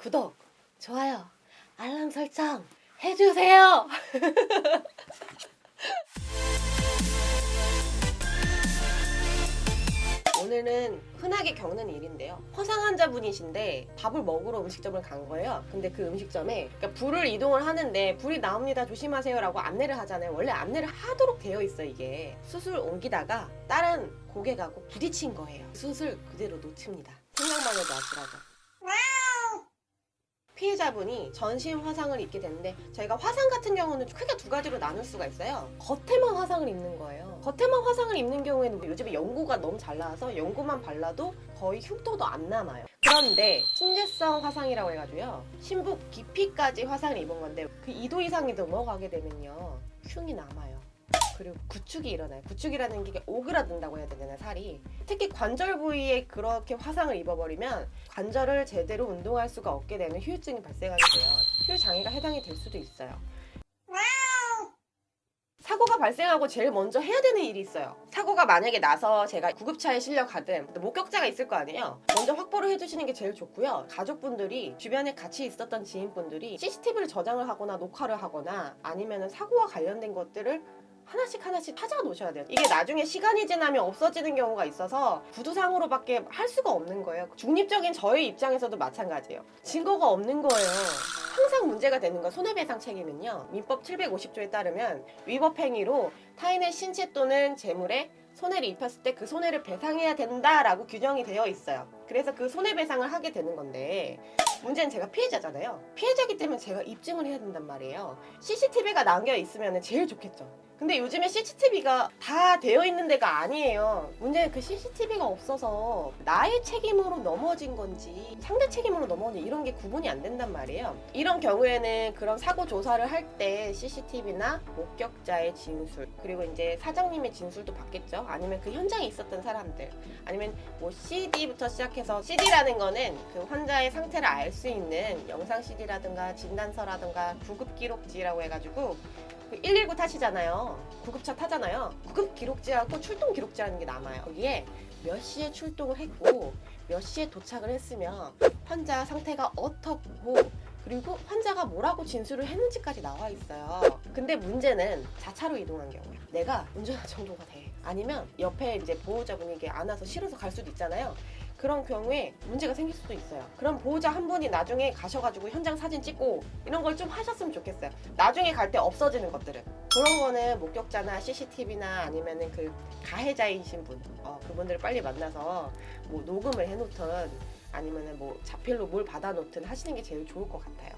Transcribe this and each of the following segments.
구독, 좋아요, 알람 설정 해주세요. 오늘은 흔하게 겪는 일인데요. 화상 환자분이신데 밥을 먹으러 음식점을 간 거예요. 근데 그 음식점에 불을 이동을 하는데 불이 나옵니다 조심하세요 라고 안내를 하잖아요. 원래 안내를 하도록 되어 있어. 이게 숯을 옮기다가 다른 고객하고 부딪힌 거예요. 숯을 그대로 놓칩니다. 생각만 해도 아찔하죠. 피해자분이 전신 화상을 입게 됐는데, 저희가 화상 같은 경우는 크게 두 가지로 나눌 수가 있어요. 겉에만 화상을 입는 거예요. 겉에만 화상을 입는 경우에는 요즘에 연고가 너무 잘 나와서 연고만 발라도 거의 흉터도 안 남아요. 그런데 신재성 화상이라고 해가지고요, 신부 깊이까지 화상을 입은 건데 그 2도 이상이 넘어가게 되면요 흉이 남아요. 그리고 구축이 일어나요. 구축이라는 게 오그라든다고 해야 되나, 살이. 특히 관절 부위에 그렇게 화상을 입어버리면 관절을 제대로 운동할 수가 없게 되는 후유증이 발생하게 돼요. 후유장애가 해당이 될 수도 있어요. 사고가 발생하고 제일 먼저 해야 되는 일이 있어요. 사고가 만약에 나서 제가 구급차에 실려가든 목격자가 있을 거 아니에요. 먼저 확보를 해주시는 게 제일 좋고요. 가족분들이, 주변에 같이 있었던 지인분들이 CCTV를 저장을 하거나 녹화를 하거나 아니면 사고와 관련된 것들을 하나씩 찾아 놓으셔야 돼요. 이게 나중에 시간이 지나면 없어지는 경우가 있어서 구두상으로밖에 할 수가 없는 거예요. 중립적인 저의 입장에서도 마찬가지예요. 증거가 없는 거예요. 항상 문제가 되는 건 손해배상 책임은요, 민법 750조에 따르면 위법 행위로 타인의 신체 또는 재물에 손해를 입혔을 때 그 손해를 배상해야 된다라고 규정이 되어 있어요. 그래서 그 손해배상을 하게 되는 건데, 문제는 제가 피해자잖아요. 피해자이기 때문에 제가 입증을 해야 된단 말이에요. CCTV가 남겨 있으면 제일 좋겠죠. 근데 요즘에 CCTV가 다 되어 있는 데가 아니에요. 문제는 그 CCTV가 없어서 나의 책임으로 넘어진 건지 상대 책임으로 넘어진 건지 이런 게 구분이 안 된단 말이에요. 이런 경우에는 그런 사고 조사를 할 때 CCTV나 목격자의 진술, 그리고 이제 사장님의 진술도 받겠죠. 아니면 그 현장에 있었던 사람들, 아니면 뭐 CD부터 시작해서, CD라는 거는 그 환자의 상태를 알 수 있는 영상 CD라든가 진단서라든가 구급기록지라고 해가지고, 119 타시잖아요. 구급차 타잖아요. 구급 기록지하고 출동 기록지라는 게 남아요. 거기에 몇 시에 출동을 했고 몇 시에 도착을 했으면 환자 상태가 어떻고, 그리고 환자가 뭐라고 진술을 했는지까지 나와 있어요. 근데 문제는 자차로 이동한 경우에 내가 운전할 정도가 돼. 아니면 옆에 이제 보호자분이 이게 안 와서 싫어서 갈 수도 있잖아요. 그런 경우에 문제가 생길 수도 있어요. 그럼 보호자 한 분이 나중에 가셔가지고 현장 사진 찍고 이런 걸 좀 하셨으면 좋겠어요. 나중에 갈 때 없어지는 것들은, 그런 거는 목격자나 CCTV나 아니면은 그 가해자이신 분, 그분들을 빨리 만나서 뭐 녹음을 해놓든 아니면은 뭐 자필로 뭘 받아놓든 하시는 게 제일 좋을 것 같아요.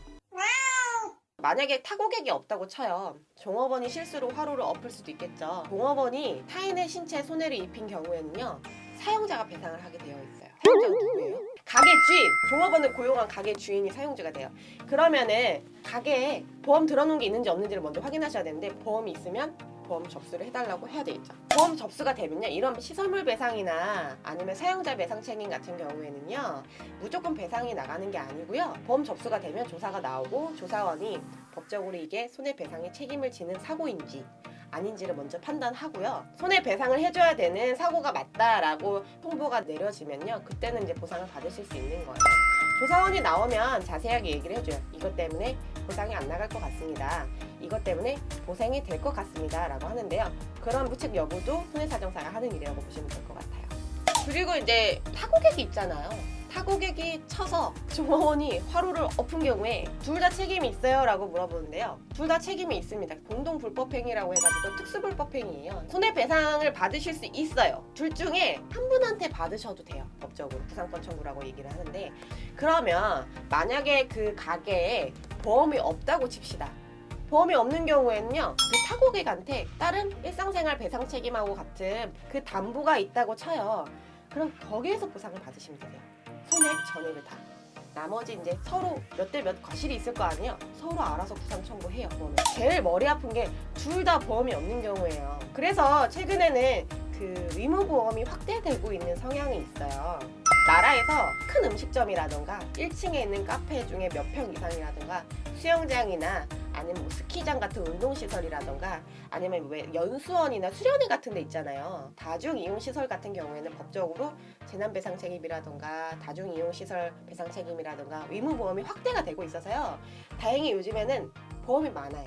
만약에 타고객이 없다고 쳐요. 종업원이 실수로 화로를 엎을 수도 있겠죠. 종업원이 타인의 신체에 손해를 입힌 경우에는요, 사용자가 배상을 하게 되어 있어요. 사용자가 누구예요? 가게 주인! 종업원을 고용한 가게 주인이 사용자가 돼요. 그러면은 가게에 보험 들어놓은 게 있는지 없는지를 먼저 확인하셔야 되는데, 보험이 있으면 보험 접수를 해달라고 해야 되겠죠. 보험 접수가 되면요, 이런 시설물 배상이나 아니면 사용자 배상 책임 같은 경우에는요, 무조건 배상이 나가는 게 아니고요, 보험 접수가 되면 조사가 나오고 조사원이 법적으로 이게 손해배상의 책임을 지는 사고인지 아닌지를 먼저 판단하고요, 손해배상을 해줘야 되는 사고가 맞다라고 통보가 내려지면요, 그때는 이제 보상을 받으실 수 있는 거예요. 조사원이 나오면 자세하게 얘기를 해줘요. 이것 때문에 보상이 안 나갈 것 같습니다. 이것 때문에 보상이 될 것 같습니다 라고 하는데요, 그런 무책 여부도 손해사정사가 하는 일이라고 보시면 될 것 같아요. 그리고 이제 타고객이 있잖아요. 타고객이 쳐서 종업원이 화로를 엎은 경우에 둘 다 책임이 있어요 라고 물어보는데요, 둘 다 책임이 있습니다. 공동불법행위라고 해가지고 특수불법행위예요. 손해배상을 받으실 수 있어요. 둘 중에 한 분한테 받으셔도 돼요. 법적으로 부상권 청구라고 얘기를 하는데, 그러면 만약에 그 가게에 보험이 없다고 칩시다. 보험이 없는 경우에는요, 그 타고객한테 다른 일상생활 배상 책임하고 같은 그 담보가 있다고 쳐요. 그럼 거기에서 보상을 받으시면 돼요. 손액 전액을 다. 나머지 이제 서로 몇 대 몇 과실이 있을 거 아니에요. 서로 알아서 부상 청구해요. 보험에. 제일 머리 아픈 게 둘 다 보험이 없는 경우예요. 그래서 최근에는 그 의무보험이 확대되고 있는 성향이 있어요. 나라에서 큰 음식점이라던가 1층에 있는 카페 중에 몇 평 이상이라던가 수영장이나 아니면 뭐 스키장 같은 운동시설이라던가 아니면 왜 연수원이나 수련회 같은 데 있잖아요. 다중이용시설 같은 경우에는 법적으로 재난배상 책임이라던가 다중이용시설 배상 책임이라던가 의무보험이 확대가 되고 있어서요. 다행히 요즘에는 보험이 많아요.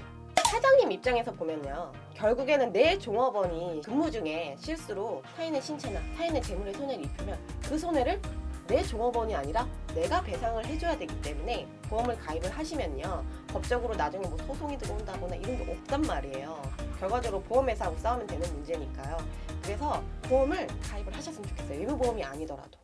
사장님 입장에서 보면요. 결국에는 내 종업원이 근무 중에 실수로 타인의 신체나 타인의 재물에 손해를 입히면 그 손해를 내 종업원이 아니라 내가 배상을 해줘야 되기 때문에 보험을 가입을 하시면요. 법적으로 나중에 뭐 소송이 들어온다거나 이런 게 없단 말이에요. 결과적으로 보험회사하고 싸우면 되는 문제니까요. 그래서 보험을 가입을 하셨으면 좋겠어요. 의무보험이 아니더라도.